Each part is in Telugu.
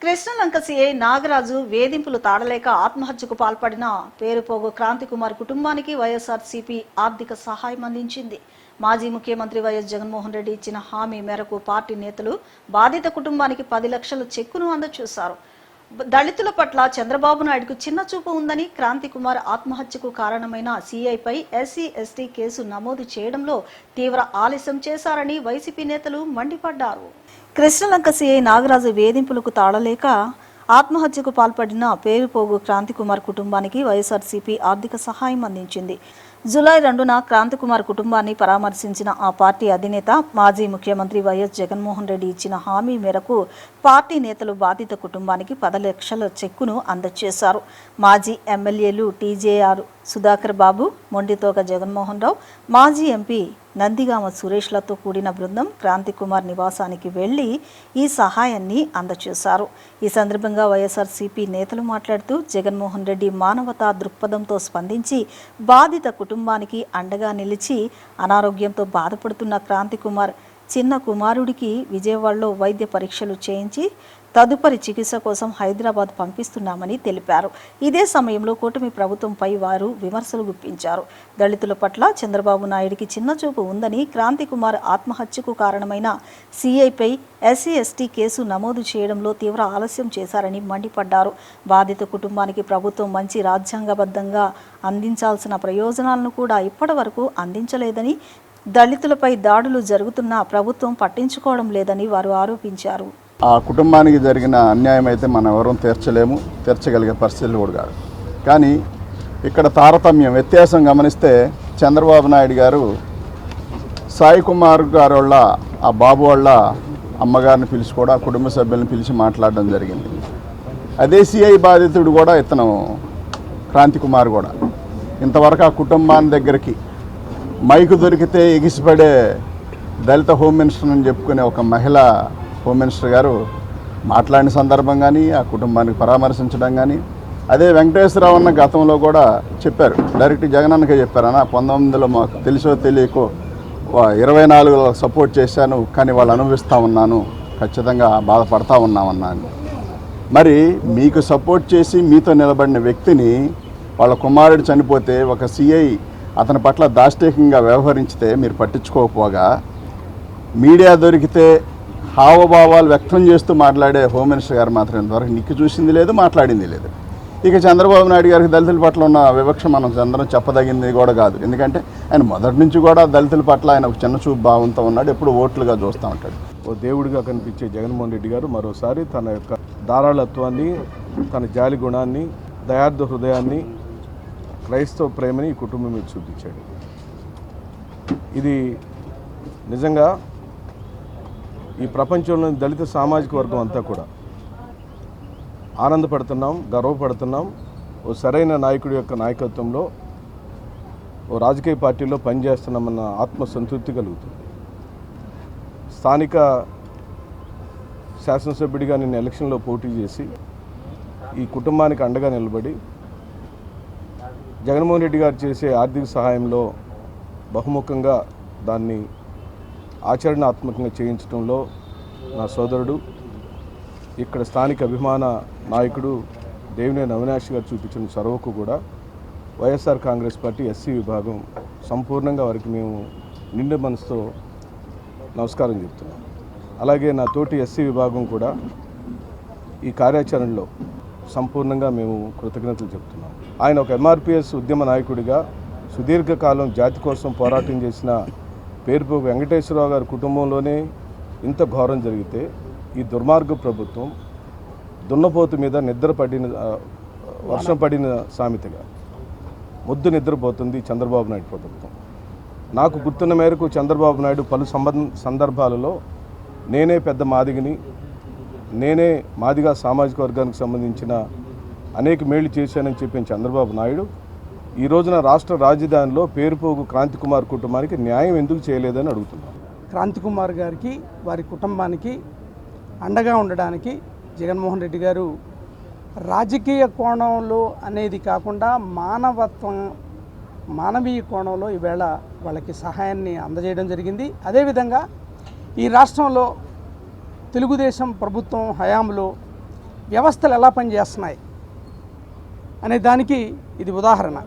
కృష్ణలంక సీఐ నాగరాజు వేధింపులు తాడలేక ఆత్మహత్యకు పాల్పడిన పేరుపోగు క్రాంతికుమార్ కుటుంబానికి వైఎస్ఆర్సీపీ ఆర్థిక సహాయం అందించింది. మాజీ ముఖ్యమంత్రి వైఎస్ జగన్మోహన్ రెడ్డి ఇచ్చిన హామీ మేరకు పార్టీ నేతలు బాధిత కుటుంబానికి 10 లక్షల చెక్కును అందజేశారు. దళితుల పట్ల చంద్రబాబు నాయుడుకు చిన్న చూపు ఉందని, క్రాంతికుమార్ ఆత్మహత్యకు కారణమైన సీఐపై ఎస్సీ ఎస్టీ కేసు నమోదు చేయడంలో తీవ్ర ఆలస్యం చేశారని వైసీపీ నేతలు మండిపడ్డారు. కృష్ణలంక సీఐ నాగరాజు వేధింపులకు తాళలేక ఆత్మహత్యకు పాల్పడిన పేరుపోగు క్రాంతికుమార్ కుటుంబానికి వైఎస్ఆర్సీపీ ఆర్థిక సహాయం అందించింది. జూలై 2న క్రాంతికుమార్ కుటుంబాన్ని పరామర్శించిన ఆ పార్టీ అధినేత మాజీ ముఖ్యమంత్రి వైఎస్ జగన్మోహన్ రెడ్డి ఇచ్చిన హామీ మేరకు పార్టీ నేతలు బాధిత కుటుంబానికి 10 లక్షల చెక్కును అందజేశారు. మాజీ ఎమ్మెల్యేలు టీజేఆర్ సుధాకర్ బాబు, మొండితోక జగన్మోహన్ రావు, మాజీ ఎంపీ నందిగామ సురేష్లతో కూడిన బృందం క్రాంతికుమార్ నివాసానికి వెళ్లి ఈ సహాయాన్ని అందజేశారు. ఈ సందర్భంగా వైఎస్ఆర్సీపీ నేతలు మాట్లాడుతూ జగన్మోహన్ రెడ్డి మానవతా దృక్పథంతో స్పందించి బాధిత కుటుంబానికి అండగా నిలిచి అనారోగ్యంతో బాధపడుతున్న క్రాంతికుమార్ చిన్న కుమారుడికి విజయవాడలో వైద్య పరీక్షలు చేయించి తదుపరి చికిత్స కోసం హైదరాబాద్ పంపిస్తున్నామని తెలిపారు. ఇదే సమయంలో కూటమి ప్రభుత్వంపై వారు విమర్శలు గుప్పించారు. దళితుల పట్ల చంద్రబాబు నాయుడికి చిన్నచూపు ఉందని, క్రాంతికుమార్ ఆత్మహత్యకు కారణమైన సీఐపై ఎస్సీ ఎస్టీ కేసు నమోదు చేయడంలో తీవ్ర ఆలస్యం చేశారని మండిపడ్డారు. బాధిత కుటుంబానికి ప్రభుత్వం మంచి రాజ్యాంగబద్ధంగా అందించాల్సిన ప్రయోజనాలను కూడా ఇప్పటి వరకు అందించలేదని, దళితులపై దాడులు జరుగుతున్నా ప్రభుత్వం పట్టించుకోవడం లేదని వారు ఆరోపించారు. ఆ కుటుంబానికి జరిగిన అన్యాయం అయితే మనం ఎవరూ తీర్చగలిగే పరిస్థితులు కూడా కాదు. కానీ ఇక్కడ తారతమ్యం వ్యత్యాసం గమనిస్తే చంద్రబాబు నాయుడు గారు సాయి కుమార్ గారు వాళ్ళ ఆ బాబు వాళ్ళ అమ్మగారిని పిలిచి కూడా కుటుంబ సభ్యులను పిలిచి మాట్లాడడం జరిగింది. అదే సిఐ బాధితుడు కూడా ఇతను క్రాంతికుమార్ కూడా ఇంతవరకు ఆ కుటుంబాన్ని దగ్గరికి మైకు దొరికితే ఎగిసిపడే దళిత హోమ్ మినిస్టర్ అని చెప్పుకునే ఒక మహిళ హోమ్ మినిస్టర్ గారు మాట్లాడిన సందర్భం కానీ, ఆ కుటుంబానికి పరామర్శించడం కానీ, అదే వెంకటేశ్వరరావు అన్న గతంలో కూడా చెప్పారు, డైరెక్ట్ జగనన్నకే చెప్పారు, అన్న 19లో మాకు తెలుసో తెలియకో 24లో సపోర్ట్ చేశాను, కానీ వాళ్ళు అనుభవిస్తూ ఉన్నాను, ఖచ్చితంగా బాధపడతా ఉన్నామన్నాను. మరి మీకు సపోర్ట్ చేసి మీతో నిలబడిన వ్యక్తిని వాళ్ళ కుమారుడు చనిపోతే ఒక సిఐ అతని పట్ల దాష్టీకంగా వ్యవహరించితే మీరు పట్టించుకోకపోగా, మీడియా దొరికితే హావభావాలు వ్యక్తం చేస్తూ మాట్లాడే హోమ్ మినిస్టర్ గారు మాత్రం ఇంతవరకు నిక్కి చూసింది లేదు, మాట్లాడింది లేదు. ఇక చంద్రబాబు నాయుడు గారికి దళితుల పట్ల ఉన్న వివక్ష మనం అందరం చెప్పదగింది కూడా కాదు. ఎందుకంటే ఆయన మొదటి నుంచి కూడా దళితుల పట్ల ఆయన ఒక చిన్న చూపు భావంతో ఉన్నాడు, ఎప్పుడు ఓట్లుగా చూస్తూ ఉంటాడు. ఓ దేవుడిగా కనిపించే జగన్మోహన్ రెడ్డి గారు మరోసారి తన యొక్క ధారాళత్వాన్ని, తన జాలి గుణాన్ని, దయార్థ హృదయాన్ని, క్రైస్తవ ప్రేమని ఈ కుటుంబం మీద చూపించాడు. ఇది నిజంగా ఈ ప్రపంచంలోని దళిత సామాజిక వర్గం అంతా కూడా ఆనందపడుతున్నాం, గర్వపడుతున్నాం. ఓ సరైన నాయకుడి యొక్క నాయకత్వంలో ఓ రాజకీయ పార్టీలో పనిచేస్తున్నామన్న ఆత్మసంతృప్తి కలుగుతుంది. స్థానిక శాసనసభ్యుడిగా నేను ఎలక్షన్లో పోటీ చేసి ఈ కుటుంబానికి అండగా నిలబడి జగన్మోహన్ రెడ్డి గారు చేసే ఆర్థిక సహాయంలో బహుముఖంగా దాన్ని ఆచరణాత్మకంగా చేయించడంలో నా సోదరుడు, ఇక్కడ స్థానిక అభిమాన నాయకుడు దేవినేని అవినాష్ గారు చూపించిన చొరవకు కూడా వైఎస్ఆర్ కాంగ్రెస్ పార్టీ ఎస్సీ విభాగం సంపూర్ణంగా వారికి మేము నిండు మనసుతో నమస్కారం చెప్తున్నాం. అలాగే నా తోటి ఎస్సీ విభాగం కూడా ఈ కార్యాచరణలో సంపూర్ణంగా మేము కృతజ్ఞతలు చెప్తున్నాం. ఆయన ఒక ఎంఆర్పిఎస్ ఉద్యమ నాయకుడిగా సుదీర్ఘకాలం జాతి కోసం పోరాటం చేసిన పేరుపోగు వెంకటేశ్వరరావు గారి కుటుంబంలోనే ఇంత ఘోరం జరిగితే ఈ దుర్మార్గ ప్రభుత్వం దున్నపోతు మీద వర్షం పడిన సామెతగా ముద్దు నిద్రపోతుంది చంద్రబాబు నాయుడు ప్రభుత్వం. నాకు గుర్తున్న మేరకు చంద్రబాబు నాయుడు పలు సందర్భాలలో నేనే పెద్ద మాదిగని, నేనే మాదిగా సామాజిక వర్గానికి సంబంధించిన అనేక మేళ్లు చేశానని చెప్పిన చంద్రబాబు నాయుడు ఈ రోజున రాష్ట్ర రాజధానిలో పేరుపోగు క్రాంతికుమార్ కుటుంబానికి న్యాయం ఎందుకు చేయలేదని అడుగుతున్నాను. క్రాంతికుమార్ గారికి, వారి కుటుంబానికి అండగా ఉండడానికి జగన్మోహన్ రెడ్డి గారు రాజకీయ కోణంలో అనేది కాకుండా మానవీయ కోణంలో ఈవేళ వాళ్ళకి సహాయాన్ని అందజేయడం జరిగింది. అదేవిధంగా ఈ రాష్ట్రంలో తెలుగుదేశం ప్రభుత్వం హయాంలో వ్యవస్థలు ఎలా పనిచేస్తున్నాయి అనే దానికి ఇది ఉదాహరణ.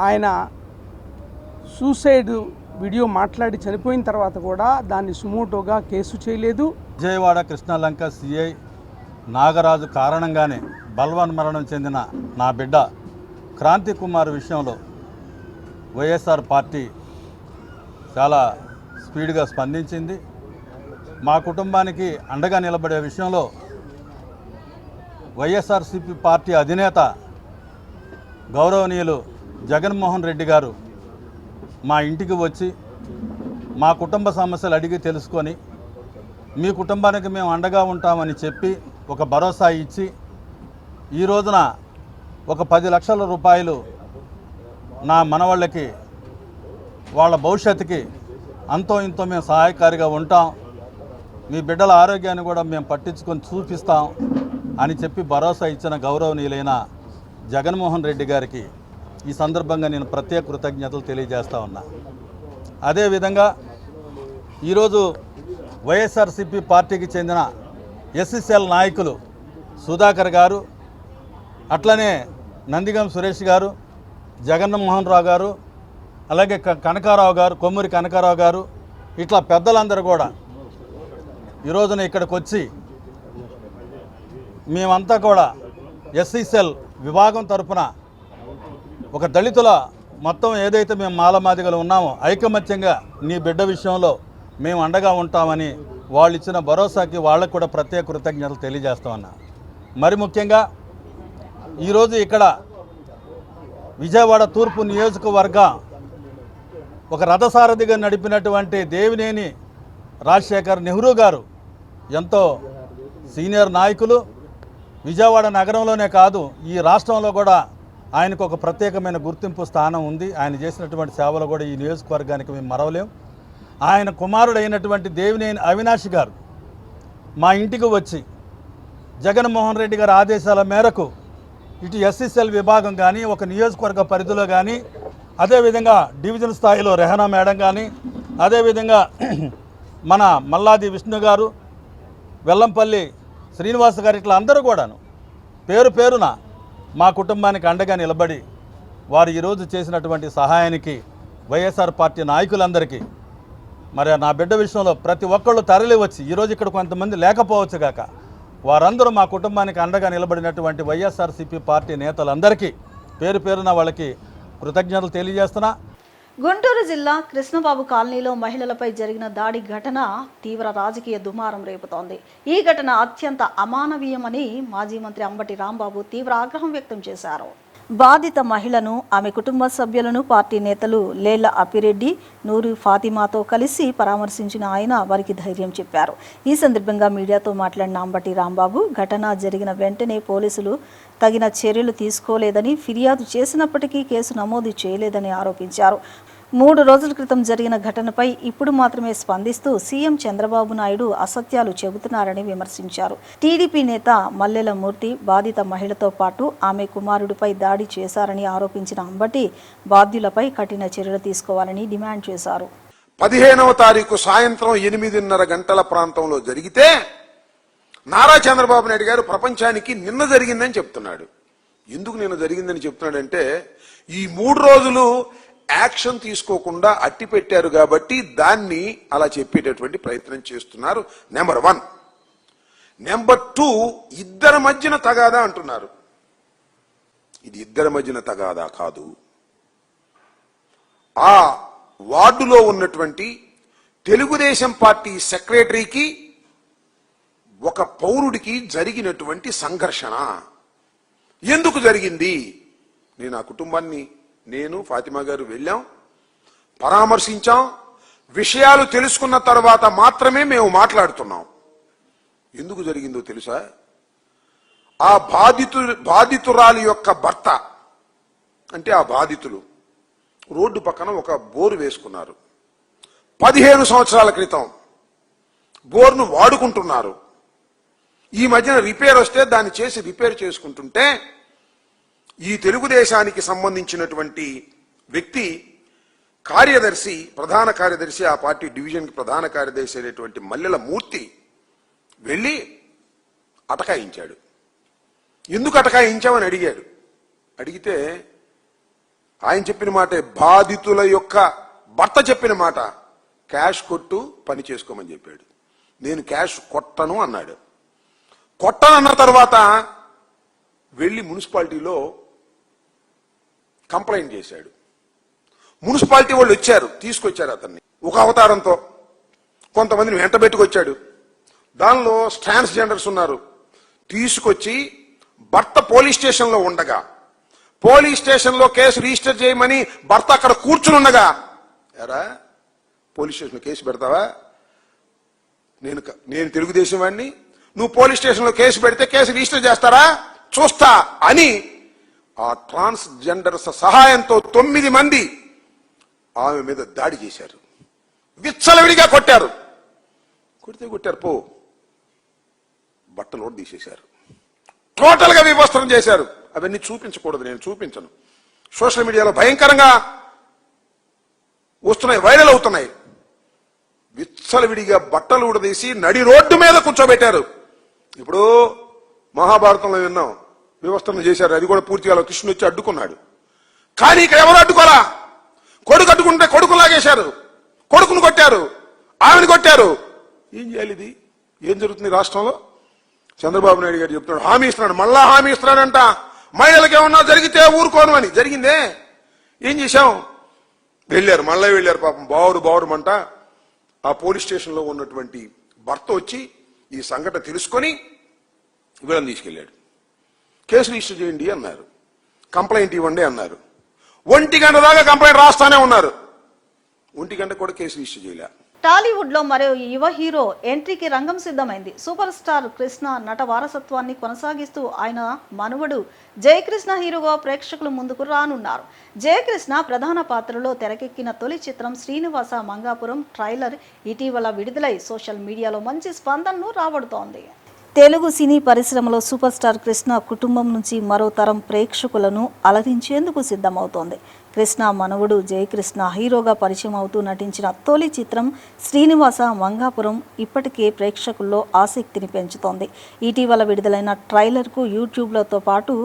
ఆయన సూసైడ్ వీడియో మాట్లాడి చనిపోయిన తర్వాత కూడా దాన్ని సుమోటోగా కేసు చేయలేదు. విజయవాడ కృష్ణలంక సిఐ నాగరాజు కారణంగానే బల్వన్ మరణం చెందిన నా బిడ్డ క్రాంతి కుమార్ విషయంలో వైఎస్ఆర్ పార్టీ చాలా స్పీడ్గా స్పందించింది. మా కుటుంబానికి అండగా నిలబడే విషయంలో వైఎస్ఆర్సీపీ పార్టీ అధినేత గౌరవనీయులు జగన్మోహన్ రెడ్డి గారు మా ఇంటికి వచ్చి మా కుటుంబ సమస్యలు అడిగి తెలుసుకొని మీ కుటుంబానికి మేము అండగా ఉంటామని చెప్పి ఒక భరోసా ఇచ్చి ఈ రోజున ఒక 10 లక్షల రూపాయలు నా మనవాళ్ళకి వాళ్ళ భవిష్యత్తుకి అంతో ఇంతో మేము సహాయకారిగా ఉంటాం, మీ బిడ్డల ఆరోగ్యాన్ని కూడా మేము పట్టించుకొని చూపిస్తాం అని చెప్పి భరోసా ఇచ్చిన గౌరవనీయులైన జగన్మోహన్ రెడ్డి గారికి ఈ సందర్భంగా నేను ప్రత్యేక కృతజ్ఞతలు తెలియజేస్తా ఉన్నా. అదేవిధంగా ఈరోజు వైఎస్ఆర్సీపీ పార్టీకి చెందిన ఎస్ఎస్ఎల్ నాయకులు సుధాకర్ గారు, అట్లనే నందిగం సురేష్ గారు, జగన్మోహన్ రావు గారు, అలాగే కనకారావు గారు, కొమ్మూరి కనకారావు గారు, ఇట్లా పెద్దలందరూ కూడా ఈరోజున ఇక్కడికి వచ్చి మేమంతా కూడా ఎస్ఎస్ఎల్ విభాగం తరఫున ఒక దళితుల మొత్తం ఏదైతే మేము మాలమాదిగలు ఉన్నామో ఐకమత్యంగా నీ బిడ్డ విషయంలో మేము అండగా ఉంటామని వాళ్ళు ఇచ్చిన భరోసాకి వాళ్ళకు కూడా ప్రత్యేక కృతజ్ఞతలు తెలియజేస్తామన్నా. మరి ముఖ్యంగా ఈరోజు ఇక్కడ విజయవాడ తూర్పు నియోజకవర్గ ఒక రథసారథిగా నడిపినటువంటి దేవినేని రాజశేఖర్ నెహ్రూ గారు ఎంతో సీనియర్ నాయకులు. విజయవాడ నగరంలోనే కాదు ఈ రాష్ట్రంలో కూడా ఆయనకు ఒక ప్రత్యేకమైన గుర్తింపు స్థానం ఉంది. ఆయన చేసినటువంటి సేవలు కూడా ఈ నియోజకవర్గానికి మేము మరవలేం. ఆయన కుమారుడైనటువంటి దేవినేని అవినాష్ గారు మా ఇంటికి వచ్చి జగన్మోహన్ రెడ్డి గారి ఆదేశాల మేరకు ఇటు ఎస్ఎస్ఎల్ విభాగం కానీ ఒక నియోజకవర్గ పరిధిలో కానీ అదేవిధంగా డివిజన్ స్థాయిలో రెహనా మేడం కానీ అదేవిధంగా మన మల్లాది విష్ణు గారు, వెల్లంపల్లి శ్రీనివాస్ గారు, ఇట్లా అందరూ కూడాను పేరు పేరున మా కుటుంబానికి అండగా నిలబడి వారు ఈరోజు చేసినటువంటి సహాయానికి వైఎస్ఆర్ పార్టీ నాయకులందరికీ మరి నా బిడ్డ విషయంలో ప్రతి ఒక్కళ్ళు తరలి వచ్చి ఈరోజు ఇక్కడ కొంతమంది లేకపోవచ్చు కాక వారందరూ మా కుటుంబానికి అండగా నిలబడినటువంటి వైఎస్ఆర్సీపీ పార్టీ నేతలందరికీ పేరు పేరున వాళ్ళకి కృతజ్ఞతలు తెలియజేస్తున్నా. గుంటూరు జిల్లా కృష్ణబాబు కాలనీలో మహిళలపై జరిగిన దాడి ఘటన తీవ్ర రాజకీయ దుమారం రేపుతోంది. ఈ ఘటన అత్యంత అమానవీయమని మాజీ మంత్రి అంబటి రాంబాబు తీవ్ర ఆగ్రహం వ్యక్తం చేశారు. బాధిత మహిళను, ఆమె కుటుంబ సభ్యులను పార్టీ నేతలు లేళ్ల అప్పిరెడ్డి, నూరి ఫాతిమాతో కలిసి పరామర్శించిన ఆయన వారికి ధైర్యం చెప్పారు. ఈ సందర్భంగా మీడియాతో మాట్లాడిన అంబటి రాంబాబు ఘటన జరిగిన వెంటనే పోలీసులు తగిన చర్యలు తీసుకోలేదని, ఫిర్యాదు చేసినప్పటికీ కేసు నమోదు చేయలేదని ఆరోపించారు. 3 రోజుల క్రితం జరిగిన ఘటనపై ఇప్పుడు మాత్రమే స్పందిస్తూ సీఎం చంద్రబాబు నాయుడు అసత్యాలు చెబుతున్నారని విమర్శించారు. టీడీపీ నేత మల్లెల మూర్తి బాధిత మహిళతో పాటు ఆమె కుమారుడిపై దాడి చేశారని ఆరోపించిన అంబటి బాధ్యులపై కఠిన చర్యలు తీసుకోవాలని డిమాండ్ చేశారు. 15వ తారీఖు సాయంత్రం 8:30 గంటల ప్రాంతంలో జరిగితే నారా చంద్రబాబు నాయుడు గారు ప్రపంచానికి నిన్న జరిగిందని చెప్తున్నాడు. ఎందుకు నిన్న జరిగిందని చెప్తున్నాడంటే ఈ 3 రోజులు యాక్షన్ తీసుకోకుండా అట్టి పెట్టారు కాబట్టి దాన్ని అలా చెప్పేటటువంటి ప్రయత్నం చేస్తున్నారు. నెంబర్ 1. నెంబర్ 2, ఇద్దరి మధ్యన తగాదా అంటున్నారు. ఇది ఇద్దరి మధ్యన తగాదా కాదు. ఆ వార్డులో ఉన్నటువంటి తెలుగుదేశం పార్టీ సెక్రటరీకి ఒక పౌరుడికి జరిగినటువంటి సంఘర్షణ. ఎందుకు జరిగింది? నేను ఆ కుటుంబాన్ని ఫాతిమా గారు వెళ్ళాం, పరామర్శించాం. విషయాలు తెలుసుకున్న తర్వాత మాత్రమే మేము మాట్లాడుతున్నాం. ఎందుకు జరిగిందో తెలుసా? ఆ బాధితురాలి యొక్క భర్త అంటే ఆ బాధితులు రోడ్డు పక్కన ఒక బోరు వేసుకున్నారు. 15 సంవత్సరాల క్రితం బోర్ను వాడుకుంటున్నారు. ఈ మధ్యన రిపేర్ వస్తే దాన్ని చేసి రిపేర్ చేసుకుంటుంటే ఈ తెలుగుదేశానికి సంబంధించినటువంటి వ్యక్తి ప్రధాన కార్యదర్శి, ఆ పార్టీ డివిజన్కి ప్రధాన కార్యదర్శి అయినటువంటి మల్లెల మూర్తి వెళ్ళి అటకాయించాడు. ఎందుకు అటకాయించామని అడిగాడు. అడిగితే ఆయన చెప్పిన మాటే, బాధితుల యొక్క భర్త చెప్పిన మాట, క్యాష్ కొట్టు పని చేసుకోమని చెప్పాడు. నేను క్యాష్ కొట్టను అన్నాడు. కొట్టనన్న తర్వాత వెళ్ళి మున్సిపాలిటీలో కంప్లైంట్ చేశాడు. మున్సిపాలిటీ వాళ్ళు వచ్చారు, తీసుకొచ్చారు అతన్ని ఒక అవతారంతో. కొంతమందిని వెంట పెట్టుకొచ్చాడు. దానిలో ట్రాన్స్జెండర్స్ ఉన్నారు. తీసుకొచ్చి భర్త పోలీస్ స్టేషన్లో ఉండగా, పోలీస్ స్టేషన్లో కేసు రిజిస్టర్ చేయమని భర్త అక్కడ కూర్చుని ఉండగా, ఎరా పోలీస్ స్టేషన్లో కేసు పెడతావా, నేను తెలుగుదేశం వాడిని, నువ్వు పోలీస్ స్టేషన్లో కేసు పెడితే కేసు రిజిస్టర్ చేస్తారా చూస్తా అని ఆ ట్రాన్స్జెండర్స్ సహాయంతో 9 మంది ఆమె మీద దాడి చేశారు. విచ్చలవిడిగా కొట్టారు. కొట్టారు పో, బట్టలు కూడా తీసేశారు. టోటల్ గా వివస్త్రం చేశారు. అవన్నీ చూపించకూడదు, నేను చూపించను. సోషల్ మీడియాలో భయంకరంగా వస్తున్నాయి, వైరల్ అవుతున్నాయి. విచ్చలవిడిగా బట్టలు ఊడదీసి నడి రోడ్డు మీద కూర్చోబెట్టారు. ఇప్పుడు మహాభారతంలో విన్నాం, వివస్త్రం చేశారు. అది కూడా పూర్తిగా కృష్ణుడు వచ్చి అడ్డుకున్నాడు. కానీ ఇక్కడ ఎవరు అడ్డుకోరా. కొడుకు అడ్డుకుంటే కొడుకు లాగేశారు, కొడుకును కొట్టారు, ఆమెను కొట్టారు. ఏం చేయాలి? ఇది ఏం జరుగుతుంది రాష్ట్రంలో? చంద్రబాబు నాయుడు గారు చెప్తున్నాడు, హామీ ఇస్తున్నాడు, మళ్ళా హామీ ఇస్తున్నాడంట. మహిళలకు ఏమన్నా జరిగితే ఊరుకోను అని. జరిగిందే. ఏం చేశాం? వెళ్ళారు, మళ్ళీ వెళ్ళారు. పాపం బావురుమంట ఆ పోలీస్ స్టేషన్లో ఉన్నటువంటి భర్త వచ్చి ఈ సంఘటన తెలుసుకొని వీళ్ళని తీసుకెళ్లాడు. కేసు రిజిస్టర్ చేయండి అన్నారు, కంప్లైంట్ ఇవ్వండి అన్నారు. 1 గంట దాకా కంప్లైంట్ రాస్తానే ఉన్నారు. 1 గంట కూడా కేసు రిజిస్టర్ చేయలే. టాలీవుడ్ లో మరో యువ హీరో ఎంట్రీకి రంగం సిద్ధమైంది. సూపర్ స్టార్ కృష్ణ నట వారసత్వాన్ని కొనసాగిస్తూ ఆయన మనవడు జయకృష్ణ హీరోగా ప్రేక్షకుల ముందుకు రానున్నారు. జయకృష్ణ ప్రధాన పాత్రలో తెరకెక్కిన తొలి చిత్రం శ్రీనివాస మంగాపురం ట్రైలర్ ఇటీవల విడుదలై సోషల్ మీడియాలో మంచి స్పందనను రాబడుతోంది. తెలుగు సినీ పరిశ్రమలో సూపర్ స్టార్ కృష్ణ కుటుంబం నుంచి మరో తరం ప్రేక్షకులను అలరించేందుకు సిద్ధమవుతోంది. కృష్ణ మనవడు జయకృష్ణ హీరోగా పరిచయం అవుతూ నటించిన తొలి చిత్రం శ్రీనివాస మంగాపురం ఇప్పటికే ప్రేక్షకుల్లో ఆసక్తిని పెంచుతోంది. ఇటీవల విడుదలైన ట్రైలర్కు యూట్యూబ్లతో పాటు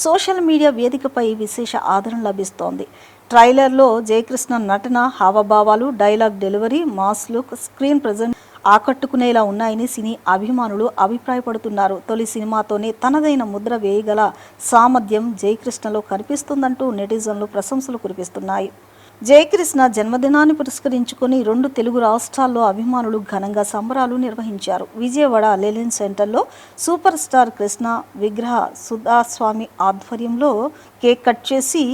సోషల్ మీడియా వేదికపై విశేష ఆదరణ లభిస్తోంది. ట్రైలర్లో జయకృష్ణ నటన, హావభావాలు, dialogue delivery, mass look, screen present ఆకట్టుకునేలా ఉన్నాయని సినీ అభిమానులు అభిప్రాయపడుతున్నారు. తొలి సినిమాతోనే తనదైన ముద్ర వేయగల సామర్థ్యం జయకృష్ణలో కనిపిస్తుందంటూ నెటిజన్లు ప్రశంసలు కురిపిస్తున్నాయి. జయకృష్ణ జన్మదినాన్ని పురస్కరించుకొని 2 తెలుగు రాష్ట్రాల్లో అభిమానులు ఘనంగా సంబరాలు నిర్వహించారు. విజయవాడ లెలిన్ సెంటర్లో సూపర్ స్టార్ కృష్ణ విగ్రహ సుధాస్వామి ఆధ్వర్యంలో కేక్ కట్ చేసి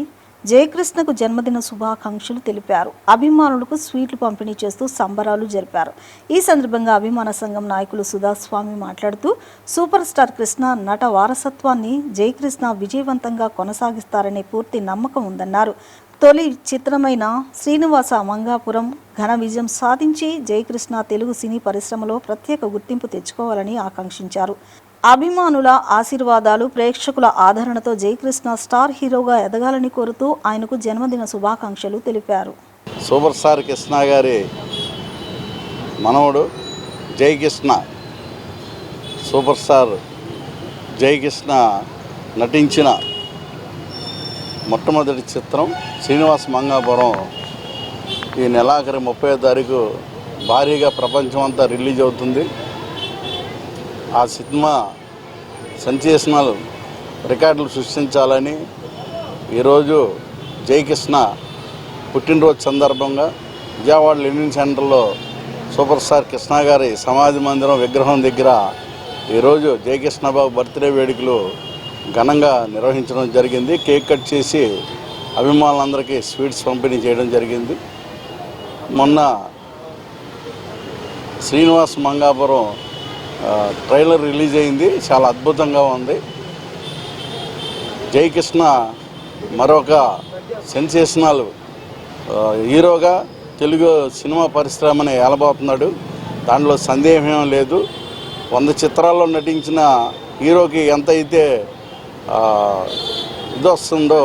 జయకృష్ణకు జన్మదిన శుభాకాంక్షలు తెలిపారు. అభిమానులకు స్వీట్లు పంపిణీ చేస్తూ సంబరాలు జరిపారు. ఈ సందర్భంగా అభిమాన సంఘం నాయకులు సుధాస్వామి మాట్లాడుతూ సూపర్ స్టార్ కృష్ణ నట వారసత్వాన్ని జయకృష్ణ విజయవంతంగా కొనసాగిస్తారనే పూర్తి నమ్మకం ఉందన్నారు. తొలి చిత్రమైన శ్రీనివాస మంగాపురం ఘన విజయం సాధించి జయకృష్ణ తెలుగు సినీ పరిశ్రమలో ప్రత్యేక గుర్తింపు తెచ్చుకోవాలని ఆకాంక్షించారు. అభిమానుల ఆశీర్వాదాలు, ప్రేక్షకుల ఆదరణతో జయకృష్ణ స్టార్ హీరోగా ఎదగాలని కోరుతూ ఆయనకు జన్మదిన శుభాకాంక్షలు తెలిపారు. సూపర్ స్టార్ కృష్ణ గారి మనవడు జయకృష్ణ, సూపర్ స్టార్ జయకృష్ణ నటించిన మొట్టమొదటి చిత్రం శ్రీనివాస మంగాపురం ఈ నెలాఖరి 30వ తారీఖు భారీగా ప్రపంచమంతా రిలీజ్ అవుతుంది. ఆ సినిమా సెన్సేషనల్ రికార్డులు సృష్టించాలని ఈరోజు జయకృష్ణ పుట్టినరోజు సందర్భంగా విజయవాడ లెనిన్ సెంటర్లో సూపర్ స్టార్ కృష్ణ గారి సమాధి మందిరం విగ్రహం దగ్గర ఈరోజు జయకృష్ణ బాబు బర్త్డే వేడుకలు ఘనంగా నిర్వహించడం జరిగింది. కేక్ కట్ చేసి అభిమానులందరికీ స్వీట్స్ పంపిణీ చేయడం జరిగింది. మొన్న శ్రీనివాస మంగాపురం ట్రైలర్ రిలీజ్ అయింది, చాలా అద్భుతంగా ఉంది. జయకృష్ణ మరొక సెన్సేషనల్ హీరోగా తెలుగు సినిమా పరిశ్రమని ఏలబోతున్నాడు. దాంట్లో సందేహం లేదు. 100 చిత్రాల్లో నటించిన హీరోకి ఎంత అయితే ఇది వస్తుందో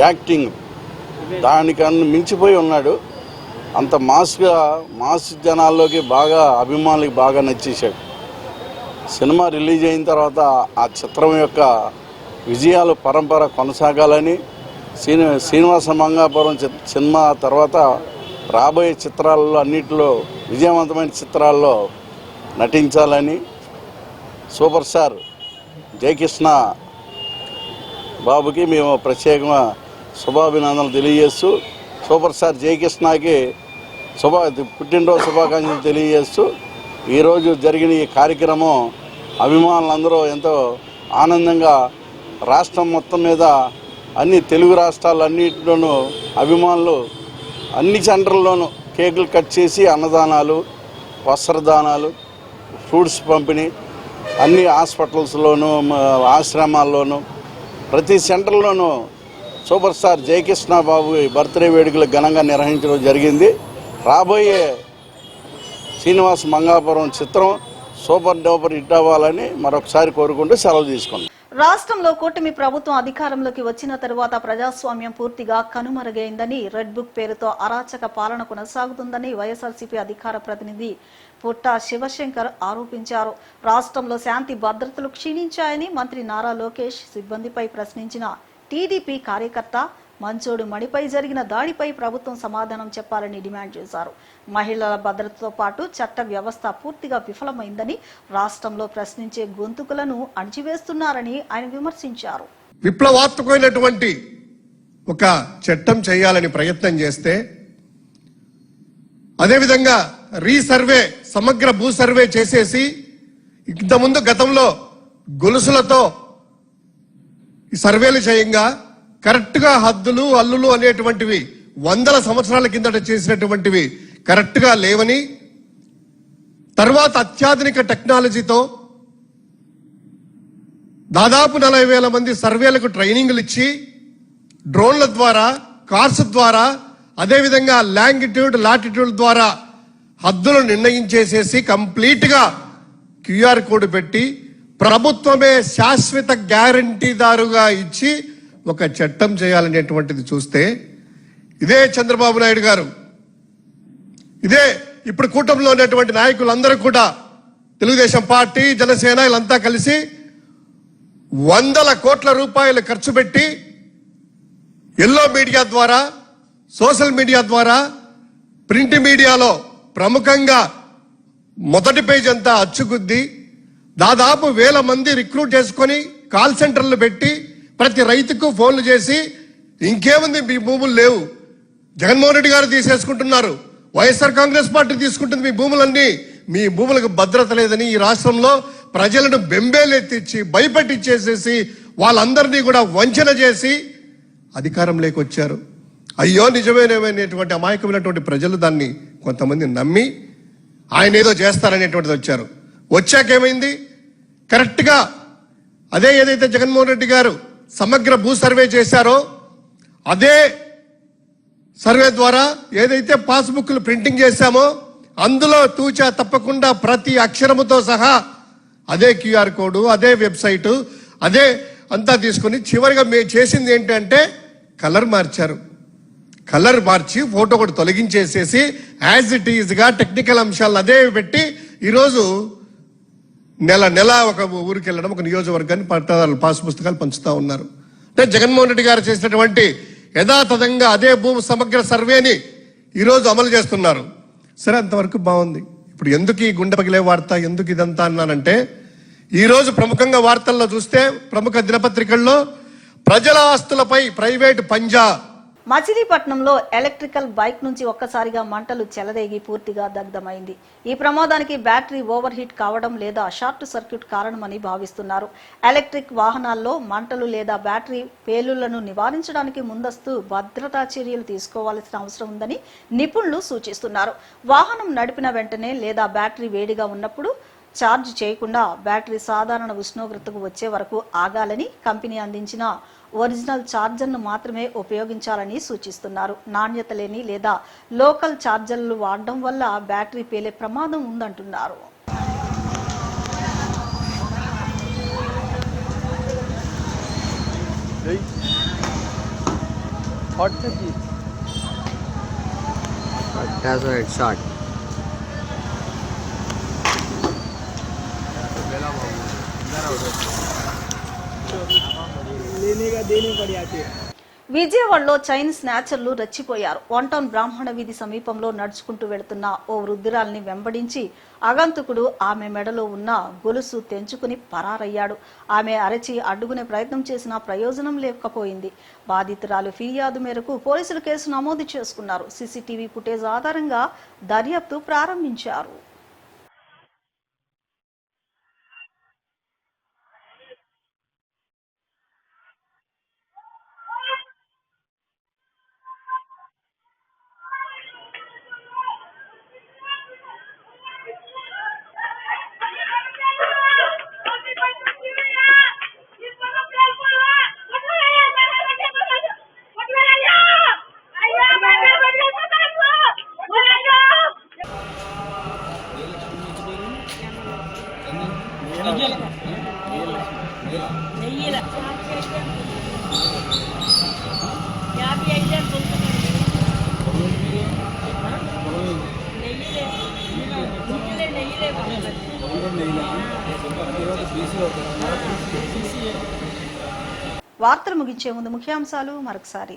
యాక్టింగ్, దానికన్నా మించిపోయి ఉన్నాడు. అంత మాస్ జనాల్లోకి బాగా అభిమానులకి బాగా నచ్చేశాడు. సినిమా రిలీజ్ అయిన తర్వాత ఆ చిత్రం యొక్క విజయాలు పరంపర కొనసాగాలని, శ్రీనివాస మంగాపురం సినిమా తర్వాత రాబోయే చిత్రాల్లో అన్నింటిలో విజయవంతమైన చిత్రాల్లో నటించాలని సూపర్ స్టార్ జయకృష్ణ బాబుకి మేము ప్రత్యేకంగా శుభాభినందనలు తెలియజేస్తూ, సూపర్ స్టార్ జయకృష్ణకి పుట్టినరోజు శుభాకాంక్షలు తెలియజేస్తూ, ఈరోజు జరిగిన ఈ కార్యక్రమం అభిమానులందరూ ఎంతో ఆనందంగా రాష్ట్రం మొత్తం మీద అన్ని తెలుగు రాష్ట్రాలన్నింటిలోనూ అభిమానులు అన్ని సెంటర్ల్లోనూ కేకులు కట్ చేసి అన్నదానాలు, వస్త్రదానాలు, ఫ్రూట్స్ పంపిణీ అన్ని హాస్పిటల్స్లోనూ ఆశ్రమాల్లోనూ ప్రతి సెంటర్లోనూ సూపర్ స్టార్ జయకృష్ణ బాబు బర్త్డే వేడుకలు ఘనంగా నిర్వహించడం జరిగింది. రాబోయే శ్రీనివాస మంగాపురం చిత్రం సూపర్ డూపర్ హిట్ అవ్వాలని మరొకసారి కోరుకుంటూ సెలవు తీసుకున్నాం. రాష్ట్రంలో కూటమి ప్రభుత్వం అధికారంలోకి వచ్చిన తరువాత ప్రజాస్వామ్యం పూర్తిగా కనుమరుగైందని, రెడ్ బుక్ పేరుతో అరాచక పాలన కొనసాగుతుందని వైఎస్ఆర్సీపీ అధికార ప్రతినిధి పుట్ట శివశంకర్ ఆరోపించారు. రాష్ట్రంలో శాంతి భద్రతలు క్షీణించాయని మంత్రి నారా లోకేష్ సిబ్బందిపై ప్రశ్నించిన టీడీపీ కార్యకర్త మంచోడు మణిపై జరిగిన దాడిపై ప్రభుత్వం సమాధానం చెప్పాలని డిమాండ్ చేశారు. మహిళల భద్రతతో పాటు చట్ట వ్యవస్థ పూర్తిగా విఫలమైందని, రాష్ట్రంలో ప్రశ్నించే గొంతుకులను అణిచివేస్తున్నారని ఆయన విమర్శించారు. విప్లవాత్మకమైనటువంటి ఒక చట్టం చేయాలని ప్రయత్నం చేస్తే, అదేవిధంగా రీసర్వే సమగ్ర భూ సర్వే చేసేసి ఇంతకుముందు గతంలో గొలుసులతో ఈ సర్వేలు చేయంగా కరెక్ట్ గా హద్దులు అల్లులు అనేటువంటివి 100 సంవత్సరాల కిందట చేసినటువంటివి కరెక్ట్ గా లేవని, తర్వాత అత్యాధునిక టెక్నాలజీతో దాదాపు 40,000 మంది సర్వేలకు ట్రైనింగ్లు ఇచ్చి డ్రోన్ల ద్వారా, కార్స్ ద్వారా, అదేవిధంగా లాంగిట్యూడ్ లాటిట్యూడ్ ద్వారా హద్దులు నిర్ణయించేసేసి కంప్లీట్ గా క్యూఆర్ కోడ్ పెట్టి ప్రభుత్వమే శాశ్వత గ్యారంటీదారుగా ఇచ్చి ఒక చట్టం చేయాలనేటువంటిది చూస్తే, ఇదే చంద్రబాబు నాయుడు గారు, ఇదే ఇప్పుడు కూటమిలో ఉన్నటువంటి నాయకులందరూ కూడా తెలుగుదేశం పార్టీ, జనసేన వీళ్ళంతా కలిసి 100 కోట్ల రూపాయలు ఖర్చు పెట్టి ఎల్లో మీడియా ద్వారా, సోషల్ మీడియా ద్వారా, ప్రింట్ మీడియాలో ప్రముఖంగా మొదటి పేజ్ అంతా అచ్చుగుద్ది దాదాపు 1000 మంది రిక్రూట్ చేసుకొని కాల్ సెంటర్లు పెట్టి ప్రతి రైతుకు ఫోన్లు చేసి, ఇంకేముంది మీ భూములు లేవు, జగన్మోహన్ రెడ్డి గారు తీసేసుకుంటున్నారు, వైఎస్ఆర్ కాంగ్రెస్ పార్టీ తీసుకుంటుంది మీ భూములన్నీ, మీ భూములకు భద్రత లేదని ఈ రాష్ట్రంలో ప్రజలను బెంబేలెత్తిచ్చి భయపెట్టించేసేసి వాళ్ళందరినీ కూడా వంచన చేసి అధికారంలోకి వచ్చారు. అయ్యో నిజమేనేమైనటువంటి అమాయకమైనటువంటి ప్రజలు దాన్ని కొంతమంది నమ్మి ఆయన ఏదో చేస్తారనేటువంటిది వచ్చారు. వచ్చాకేమైంది? కరెక్ట్ గా అదే ఏదైతే జగన్మోహన్ రెడ్డి గారు సమగ్ర భూ సర్వే చేశారో అదే సర్వే ద్వారా ఏదైతే పాస్బుక్లు ప్రింటింగ్ చేశామో అందులో తూచా తప్పకుండా ప్రతి అక్షరముతో సహా అదే క్యూఆర్ కోడ్, అదే వెబ్సైటు, అదే అంతా తీసుకుని చివరిగా మేము చేసింది ఏంటంటే కలర్ మార్చారు. కలర్ మార్చి ఫోటో కూడా తొలగించేసేసి యాజ్ ఇట్ ఈజ్ గా టెక్నికల్ అంశాలను అదే పెట్టి ఈరోజు నెల ఒక ఊరికి వెళ్ళడం, ఒక నియోజకవర్గాన్ని పట్టాదారులు పాస్ పుస్తకాలు పంచుతా ఉన్నారు. అంటే జగన్మోహన్ రెడ్డి గారు చేసినటువంటి యథాతథంగా అదే భూమి సమగ్ర సర్వేని ఈరోజు అమలు చేస్తున్నారు. సరే, అంతవరకు బాగుంది. ఇప్పుడు ఎందుకు ఈ గుండె పగిలే వార్త, ఎందుకు ఇదంతా అన్నానంటే, ఈరోజు ప్రముఖంగా వార్తల్లో చూస్తే ప్రముఖ దినపత్రికల్లో ప్రజల ఆస్తులపై ప్రైవేటు పంజా. మచిలీపట్నంలో ఎలక్ట్రికల్ బైక్ నుంచి ఒక్కసారిగా మంటలు చెలరేగి పూర్తిగా దగ్ధమైంది. ఈ ప్రమాదానికి బ్యాటరీ ఓవర్ హీట్ కావడం లేదా షార్ట్ సర్క్యూట్ కారణమని భావిస్తున్నారు. ఎలక్ట్రిక్ వాహనాల్లో మంటలు లేదా బ్యాటరీ పేలుళ్లను నివారించడానికి ముందస్తు భద్రతా చర్యలు తీసుకోవాల్సిన అవసరం ఉందని నిపుణులు సూచిస్తున్నారు. వాహనం నడిపిన వెంటనే లేదా బ్యాటరీ వేడిగా ఉన్నప్పుడు ఛార్జ్ చేయకుండా బ్యాటరీ సాధారణ ఉష్ణోగ్రతకు వచ్చే వరకు ఆగాలని, కంపెనీ అందించిన ఒరిజినల్ ఛార్జర్ను మాత్రమే ఉపయోగించాలని సూచిస్తున్నారు. నాణ్యత లేని లేదా లోకల్ ఛార్జర్లు వాడడం వల్ల బ్యాటరీ పేలే ప్రమాదం ఉందంటున్నారు. That's why it's short. విజయవాడలో చైన్ స్నాచర్లు రెచ్చిపోయారు. 1 టౌన్ బ్రాహ్మణ వీధి సమీపంలో నడుచుకుంటూ వెళుతున్న ఓ వృద్ధురాల్ని వెంబడించి ఆగంతుకుడు ఆమె మెడలో ఉన్న గొలుసు తెంచుకుని పరారయ్యాడు. ఆమె అరచి అడ్డుకునే ప్రయత్నం చేసినా ప్రయోజనం లేకపోయింది. బాధితురాలు ఫిర్యాదు మేరకు పోలీసులు కేసు నమోదు చేసుకున్నారు. సీసీటీవీ ఫుటేజ్ ఆధారంగా దర్యాప్తు ప్రారంభించారు. వార్తలు ముగించే ముందు ముఖ్యాంశాలు మరొకసారి.